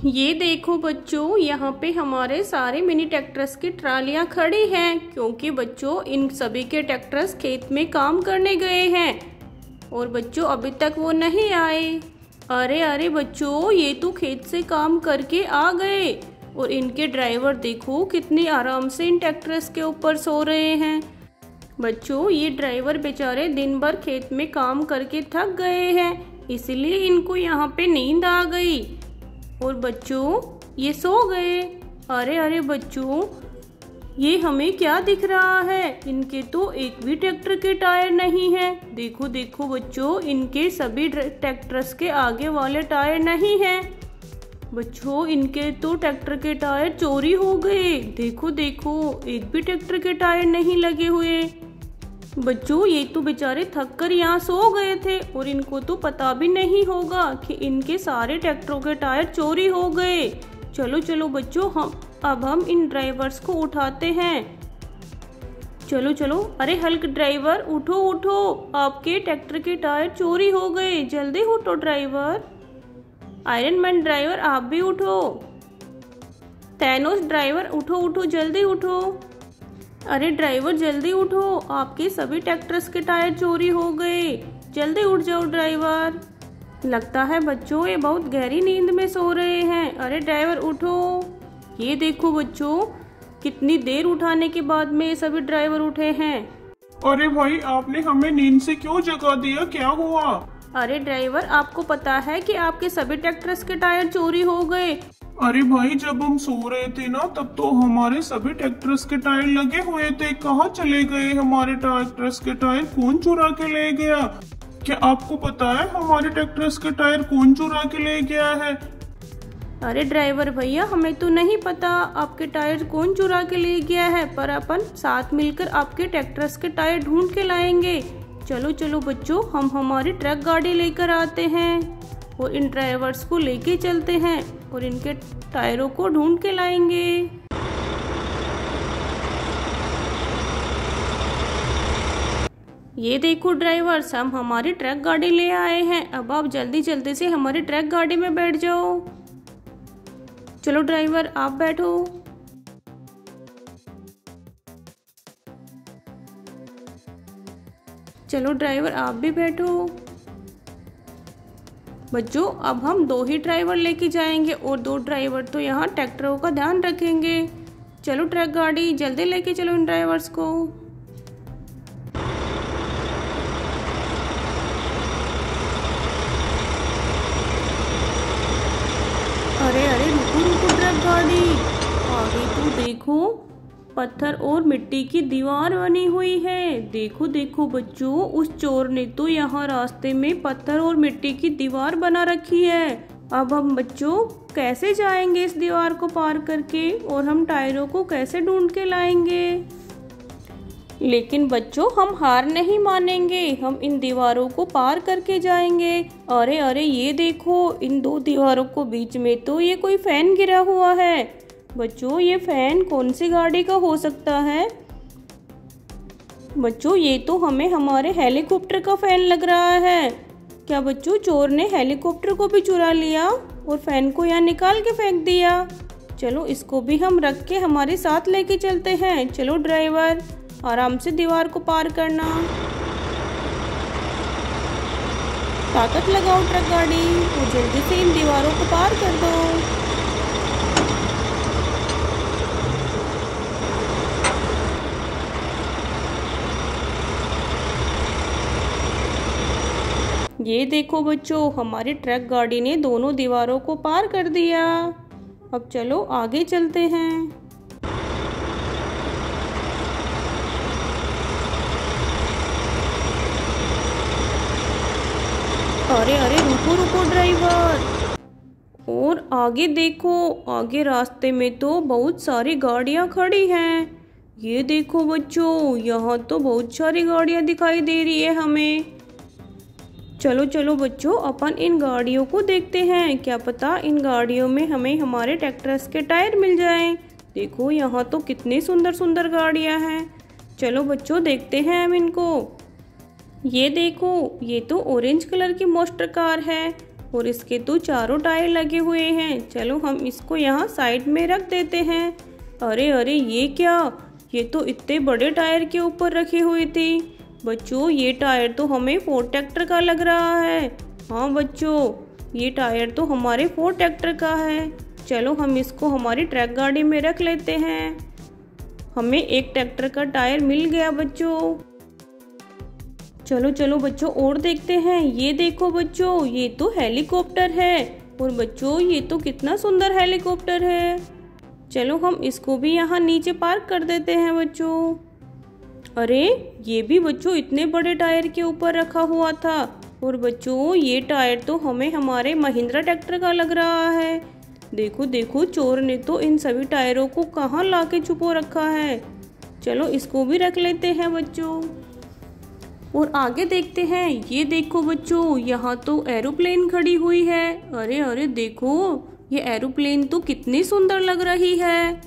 ये देखो बच्चों, यहाँ पे हमारे सारे मिनी ट्रैक्टर्स की ट्रालियां खड़ी हैं क्योंकि बच्चों इन सभी के ट्रैक्टर्स खेत में काम करने गए हैं और बच्चों अभी तक वो नहीं आए। अरे अरे बच्चों, ये तो खेत से काम करके आ गए और इनके ड्राइवर देखो कितनी आराम से इन ट्रैक्टर्स के ऊपर सो रहे हैं। बच्चों ये ड्राइवर बेचारे दिन भर खेत में काम करके थक गए हैं, इसलिए इनको यहाँ पे नींद आ गई और बच्चों ये सो गए। अरे अरे बच्चों, ये हमें क्या दिख रहा है? इनके तो एक भी ट्रैक्टर के टायर नहीं है। देखो देखो बच्चों, इनके सभी ट्रैक्टर्स के आगे वाले टायर नहीं हैं। बच्चों इनके तो ट्रैक्टर के टायर चोरी हो गए। देखो देखो, एक भी ट्रैक्टर के टायर नहीं लगे हुए। बच्चों ये तो बेचारे थक कर यहाँ सो गए थे और इनको तो पता भी नहीं होगा कि इनके सारे ट्रैक्टरों के टायर चोरी हो गए। चलो चलो बच्चों, अब हम इन ड्राइवर्स को उठाते हैं। चलो चलो, अरे हल्क ड्राइवर उठो उठो, आपके ट्रैक्टर के टायर चोरी हो गए, जल्दी उठो ड्राइवर। आयरन मैन ड्राइवर आप भी उठो। थैनोस ड्राइवर उठो उठो, जल्दी उठो। अरे ड्राइवर जल्दी उठो, आपके सभी ट्रैक्टर्स के टायर चोरी हो गए, जल्दी उठ जाओ ड्राइवर। लगता है बच्चों ये बहुत गहरी नींद में सो रहे हैं। अरे ड्राइवर उठो। ये देखो बच्चों, कितनी देर उठाने के बाद में ये सभी ड्राइवर उठे हैं। अरे भाई, आपने हमें नींद से क्यों जगा दिया? क्या हुआ? अरे ड्राइवर, आपको पता है कि आपके सभी ट्रैक्टर्स के टायर चोरी हो गए। अरे भाई, जब हम सो रहे थे ना तब तो हमारे सभी ट्रैक्टर्स के टायर लगे हुए थे। कहाँ चले गए हमारे ट्रैक्टर्स के टायर? कौन चुरा के ले गया? क्या आपको पता है हमारे ट्रैक्टर्स के टायर कौन चुरा के ले गया है? अरे ड्राइवर भैया, हमें तो नहीं पता आपके टायर कौन चुरा के ले गया है, पर अपन साथ मिलकर आपके ट्रैक्टर्स के टायर ढूंढ के लाएंगे। चलो चलो बच्चों, हम हमारी ट्रक गाड़ी लेकर आते हैं और इन ड्राइवर्स को लेके चलते हैं और इनके टायरों को ढूंढ के लाएंगे। ये देखो ड्राइवर्स, हम हमारी ट्रक गाड़ी ले आए हैं। अब आप जल्दी जल्दी से हमारी ट्रक गाड़ी में बैठ जाओ। चलो ड्राइवर आप बैठो। चलो ड्राइवर आप भी बैठो। बच्चों अब हम 2 ही ड्राइवर लेके जाएंगे और 2 ड्राइवर तो यहाँ ट्रैक्टरों का ध्यान रखेंगे। चलो ट्रक गाड़ी जल्दी लेके चलो इन ड्राइवर्स को। अरे अरे रुको रुको ट्रक गाड़ी, आगे तो देखो पत्थर और मिट्टी की दीवार बनी हुई है। देखो देखो बच्चों, उस चोर ने तो यहाँ रास्ते में पत्थर और मिट्टी की दीवार बना रखी है। अब हम बच्चों कैसे जाएंगे इस दीवार को पार करके और हम टायरों को कैसे ढूंढ के लाएंगे? लेकिन बच्चों हम हार नहीं मानेंगे, हम इन दीवारों को पार करके जाएंगे। अरे अरे ये देखो, इन 2 दीवारों को बीच में तो ये कोई फैन गिरा हुआ है। बच्चों ये फैन कौन सी गाड़ी का हो सकता है? बच्चों ये तो हमें हमारे हेलीकॉप्टर का फैन लग रहा है। क्या बच्चों चोर ने हेलीकॉप्टर को भी चुरा लिया और फैन को यहाँ निकाल के फेंक दिया? चलो इसको भी हम रख के हमारे साथ लेके चलते हैं। चलो ड्राइवर आराम से दीवार को पार करना। ताकत लगाओ ट्रक गाड़ी और जल्दी से इन दीवारों को पार कर दो। ये देखो बच्चों, हमारी ट्रक गाड़ी ने दोनों दीवारों को पार कर दिया। अब चलो आगे चलते हैं। अरे अरे रुको रुको ड्राइवर, और आगे देखो, आगे रास्ते में तो बहुत सारी गाड़ियां खड़ी हैं। ये देखो बच्चों, यहाँ तो बहुत सारी गाड़ियां दिखाई दे रही है हमें। चलो चलो बच्चों, अपन इन गाड़ियों को देखते हैं, क्या पता इन गाड़ियों में हमें हमारे ट्रैक्टर्स के टायर मिल जाएं। देखो यहाँ तो कितनी सुंदर सुंदर गाड़ियां हैं। चलो बच्चों देखते हैं हम इनको। ये देखो, ये तो ऑरेंज कलर की मोस्टर कार है और इसके तो चारों टायर लगे हुए हैं। चलो हम इसको यहाँ साइड में रख देते हैं। अरे अरे ये क्या, ये तो इतने बड़े टायर के ऊपर रखी हुई थी। बच्चों ये टायर तो हमें फोर्ड ट्रैक्टर का लग रहा है। हाँ बच्चों, ये टायर तो हमारे फोर्ड ट्रैक्टर का है। चलो हम इसको हमारी ट्रक गाड़ी में रख लेते हैं। हमें एक ट्रैक्टर का टायर मिल गया बच्चों। चलो चलो बच्चों और देखते हैं। ये देखो बच्चों, ये तो हेलीकॉप्टर है। और बच्चों ये तो कितना सुंदर हेलीकॉप्टर है। चलो हम इसको भी यहाँ नीचे पार्क कर देते हैं बच्चों। अरे ये भी बच्चों इतने बड़े टायर के ऊपर रखा हुआ था। और बच्चों ये टायर तो हमें हमारे महिंद्रा ट्रैक्टर का लग रहा है। देखो देखो, चोर ने तो इन सभी टायरों को कहाँ लाके छुपो रखा है। चलो इसको भी रख लेते हैं बच्चों। और आगे देखते हैं। ये देखो बच्चों, यहाँ तो एरोप्लेन खड़ी हुई है। अरे अरे देखो, ये एरोप्लेन तो कितनी सुंदर लग रही है।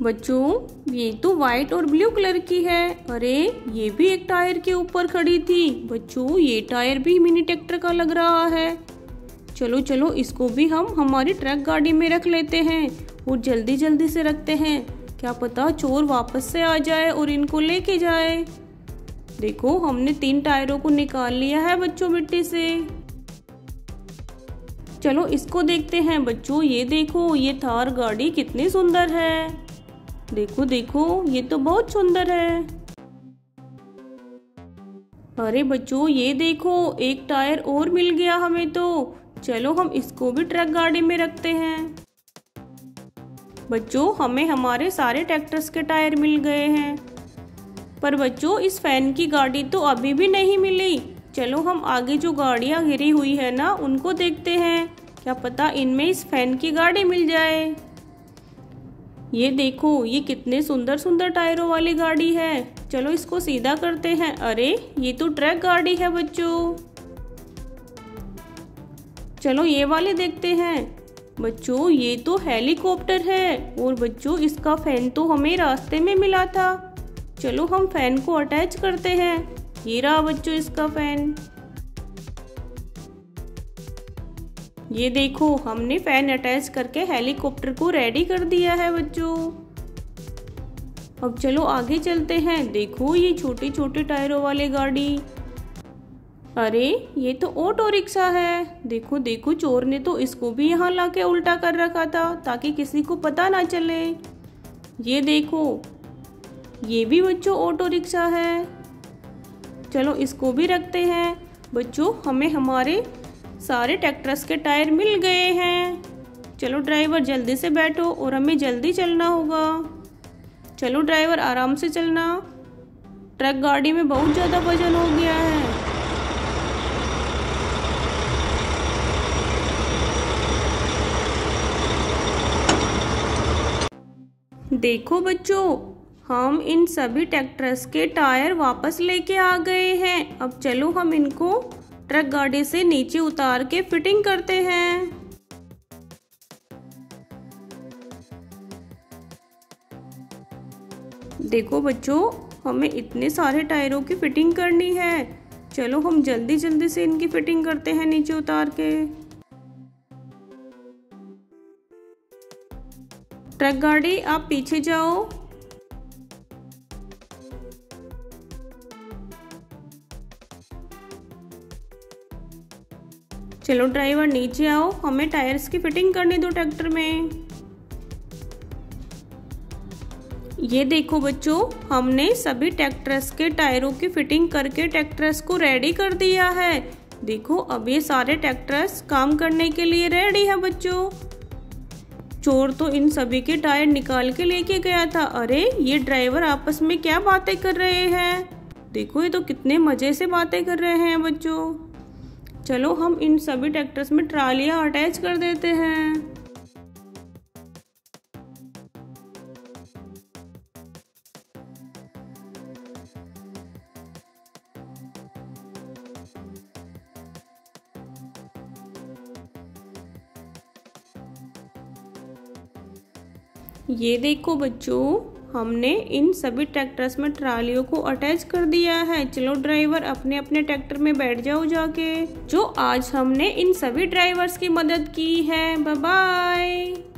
बच्चों ये तो व्हाइट और ब्लू कलर की है। अरे ये भी एक टायर के ऊपर खड़ी थी। बच्चों ये टायर भी मिनी ट्रैक्टर का लग रहा है। चलो चलो इसको भी हम हमारी ट्रक गाड़ी में रख लेते हैं और जल्दी जल्दी से रखते हैं। क्या पता चोर वापस से आ जाए और इनको लेके जाए। देखो हमने 3 टायरों को निकाल लिया है बच्चों मिट्टी से। चलो इसको देखते हैं बच्चों। ये देखो, ये थार गाड़ी कितनी सुंदर है। देखो देखो, ये तो बहुत सुंदर है। अरे बच्चों ये देखो, एक टायर और मिल गया हमें तो। चलो हम इसको भी ट्रक गाड़ी में रखते हैं। बच्चों हमें हमारे सारे ट्रैक्टर्स के टायर मिल गए हैं। पर बच्चों इस फैन की गाड़ी तो अभी भी नहीं मिली। चलो हम आगे जो गाड़ियां घिरी हुई है ना उनको देखते हैं। क्या पता इनमें इस फैन की गाड़ी मिल जाए। ये देखो, ये कितने सुंदर सुंदर टायरों वाली गाड़ी है। चलो इसको सीधा करते हैं। अरे ये तो ट्रक गाड़ी है बच्चों। चलो ये वाले देखते हैं। बच्चों ये तो हेलीकॉप्टर है। और बच्चों इसका फैन तो हमें रास्ते में मिला था। चलो हम फैन को अटैच करते हैं। ये रहा बच्चों इसका फैन। ये देखो हमने फैन अटैच करके हेलीकॉप्टर को रेडी कर दिया है बच्चों। अब चलो आगे चलते हैं। देखो ये छोटे छोटे टायरों वाली गाड़ी। अरे ये तो ऑटो रिक्शा है। देखो देखो, चोर ने तो इसको भी यहाँ लाके उल्टा कर रखा था ताकि किसी को पता ना चले। ये देखो, ये भी बच्चों ऑटो रिक्शा है। चलो इसको भी रखते हैं। बच्चों हमें हमारे सारे ट्रैक्टर्स के टायर मिल गए हैं। चलो ड्राइवर जल्दी से बैठो और हमें जल्दी चलना होगा। चलो ड्राइवर आराम से चलना। ट्रक गाड़ी में बहुत ज़्यादा वजन हो गया है। देखो बच्चों, हम इन सभी ट्रैक्टर्स के टायर वापस लेके आ गए हैं। अब चलो हम इनको ट्रक गाड़ी से नीचे उतार के फिटिंग करते हैं। देखो बच्चों, हमें इतने सारे टायरों की फिटिंग करनी है। चलो हम जल्दी जल्दी से इनकी फिटिंग करते हैं नीचे उतार के। ट्रक गाड़ी आप पीछे जाओ। चलो ड्राइवर नीचे आओ, हमें टायर्स की फिटिंग करनी दो ट्रैक्टर में। ये देखो बच्चों, हमने सभी ट्रैक्टर्स के टायरों की फिटिंग करके ट्रैक्टर्स को रेडी कर दिया है। देखो अब ये सारे ट्रैक्टर्स काम करने के लिए रेडी है बच्चों। चोर तो इन सभी के टायर निकाल के लेके गया था। अरे ये ड्राइवर आपस में क्या बातें कर रहे हैं। देखो ये तो कितने मजे से बातें कर रहे हैं बच्चों। चलो हम इन सभी ट्रैक्टर्स में ट्रालियां अटैच कर देते हैं। ये देखो बच्चों, हमने इन सभी ट्रैक्टर्स में ट्रालियों को अटैच कर दिया है। चलो ड्राइवर अपने अपने ट्रैक्टर में बैठ जाओ जाके। जो आज हमने इन सभी ड्राइवर्स की मदद की है। Bye bye.